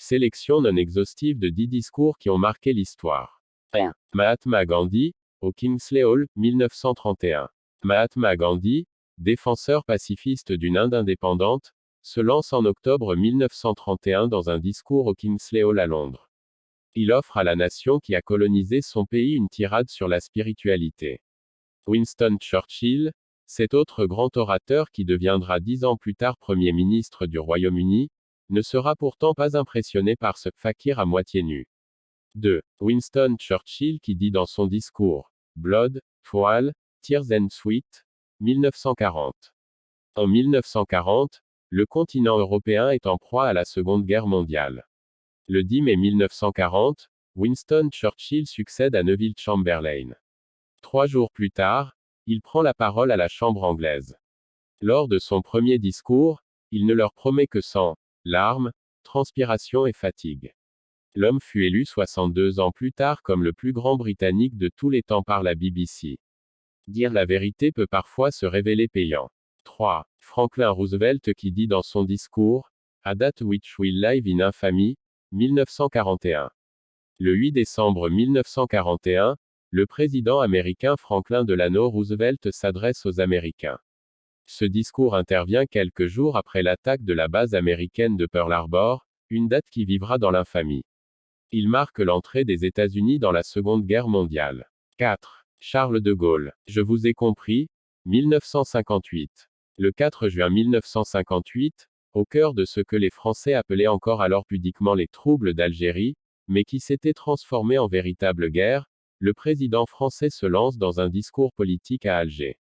Sélection non exhaustive de 10 discours qui ont marqué l'histoire. 1. Mahatma Gandhi, au Kingsley Hall, 1931. Mahatma Gandhi, défenseur pacifiste d'une Inde indépendante, se lance en octobre 1931 dans un discours au Kingsley Hall à Londres. Il offre à la nation qui a colonisé son pays une tirade sur la spiritualité. Winston Churchill, cet autre grand orateur qui deviendra 10 ans plus tard Premier ministre du Royaume-Uni, ne sera pourtant pas impressionné par ce fakir à moitié nu. 2. Winston Churchill qui dit dans son discours « Blood, toile, tears and sweat » 1940. En 1940, le continent européen est en proie à la Seconde Guerre mondiale. Le 10 mai 1940, Winston Churchill succède à Neville Chamberlain. 3 jours plus tard, il prend la parole à la Chambre anglaise. Lors de son premier discours, il ne leur promet que sang, larmes, transpiration et fatigue. L'homme fut élu 62 ans plus tard comme le plus grand Britannique de tous les temps par la BBC. Dire la vérité peut parfois se révéler payant. 3. Franklin Roosevelt qui dit dans son discours « A date which will live in infamy » 1941. Le 8 décembre 1941, le président américain Franklin Delano Roosevelt s'adresse aux Américains. Ce discours intervient quelques jours après l'attaque de la base américaine de Pearl Harbor, une date qui vivra dans l'infamie. Il marque l'entrée des États-Unis dans la Seconde Guerre mondiale. 4. Charles de Gaulle. Je vous ai compris. 1958. Le 4 juin 1958, au cœur de ce que les Français appelaient encore alors pudiquement les troubles d'Algérie, mais qui s'étaient transformés en véritable guerre, le président français se lance dans un discours politique à Alger.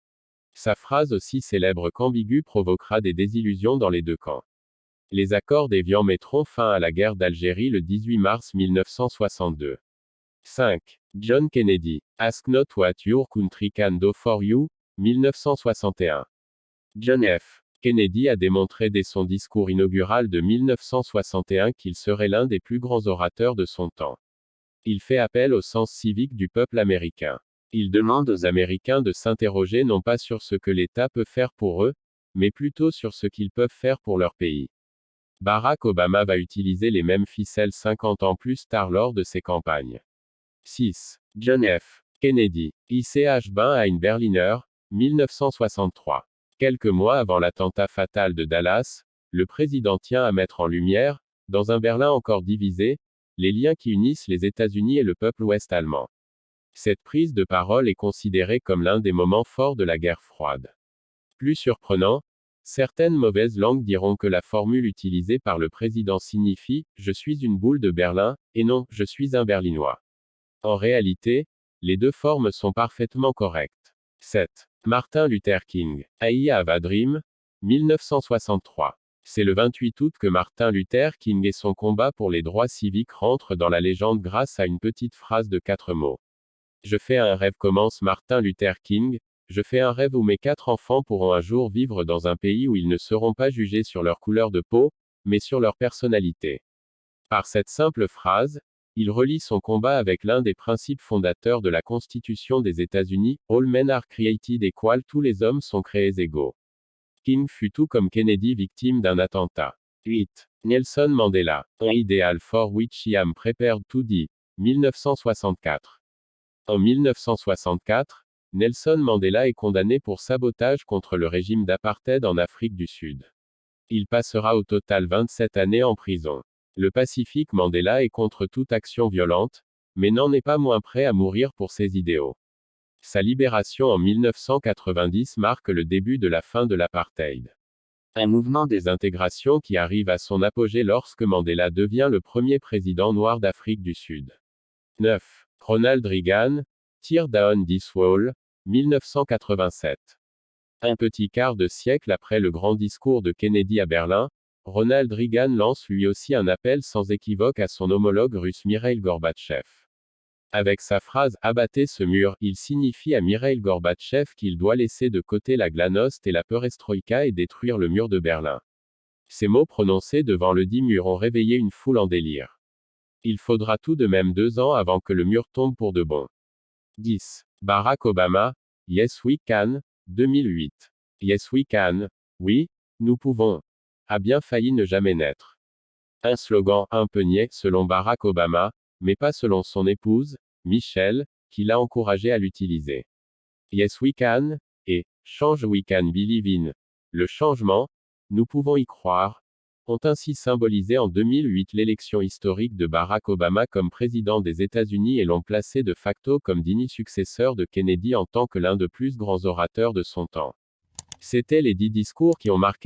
Sa phrase aussi célèbre qu'ambiguë provoquera des désillusions dans les deux camps. Les accords d'Évian mettront fin à la guerre d'Algérie le 18 mars 1962. 5. John Kennedy. Ask not what your country can do for you. 1961. John F. Kennedy a démontré dès son discours inaugural de 1961 qu'il serait l'un des plus grands orateurs de son temps. Il fait appel au sens civique du peuple américain. Il demande aux Américains de s'interroger non pas sur ce que l'État peut faire pour eux, mais plutôt sur ce qu'ils peuvent faire pour leur pays. Barack Obama va utiliser les mêmes ficelles 50 ans plus tard lors de ses campagnes. 6. John F. Kennedy. ICH Bain à une Berliner, 1963. Quelques mois avant l'attentat fatal de Dallas, le président tient à mettre en lumière, dans un Berlin encore divisé, les liens qui unissent les États-Unis et le peuple ouest-allemand. Cette prise de parole est considérée comme l'un des moments forts de la guerre froide. Plus surprenant, certaines mauvaises langues diront que la formule utilisée par le président signifie « Je suis une boule de Berlin » et non « Je suis un Berlinois ». En réalité, les deux formes sont parfaitement correctes. 7. Martin Luther King. I Have a Dream. 1963. C'est le 28 août que Martin Luther King et son combat pour les droits civiques rentrent dans la légende grâce à une petite phrase de 4 mots. Je fais un rêve commence Martin Luther King. Je fais un rêve où mes 4 enfants pourront un jour vivre dans un pays où ils ne seront pas jugés sur leur couleur de peau, mais sur leur personnalité. Par cette simple phrase, il relie son combat avec l'un des principes fondateurs de la Constitution des États-Unis, All men are created equal, tous les hommes sont créés égaux. King fut tout comme Kennedy victime d'un attentat. 8. Nelson Mandela. An ideal for which I am prepared to die. 1964. En 1964, Nelson Mandela est condamné pour sabotage contre le régime d'apartheid en Afrique du Sud. Il passera au total 27 années en prison. Le pacifique Mandela est contre toute action violente, mais n'en est pas moins prêt à mourir pour ses idéaux. Sa libération en 1990 marque le début de la fin de l'apartheid. Un mouvement des intégrations qui arrive à son apogée lorsque Mandela devient le premier président noir d'Afrique du Sud. 9. Ronald Reagan. Tear Down This Wall. 1987. Un petit quart de siècle après le grand discours de Kennedy à Berlin, Ronald Reagan lance lui aussi un appel sans équivoque à son homologue russe Mikhaïl Gorbatchev. Avec sa phrase « Abattez ce mur », il signifie à Mikhaïl Gorbatchev qu'il doit laisser de côté la glasnost et la perestroïka et détruire le mur de Berlin. Ces mots prononcés devant le dit mur ont réveillé une foule en délire. Il faudra tout de même 2 ans avant que le mur tombe pour de bon. 10. Barack Obama. Yes we can. 2008. Yes we can. Oui, nous pouvons. A bien failli ne jamais naître. Un slogan un peu niais selon Barack Obama, mais pas selon son épouse, Michelle, qui l'a encouragé à l'utiliser. Yes we can, et Change we can believe in. Le changement, nous pouvons y croire, ont ainsi symbolisé en 2008 l'élection historique de Barack Obama comme président des États-Unis et l'ont placé de facto comme digne successeur de Kennedy en tant que l'un des plus grands orateurs de son temps. C'étaient les 10 discours qui ont marqué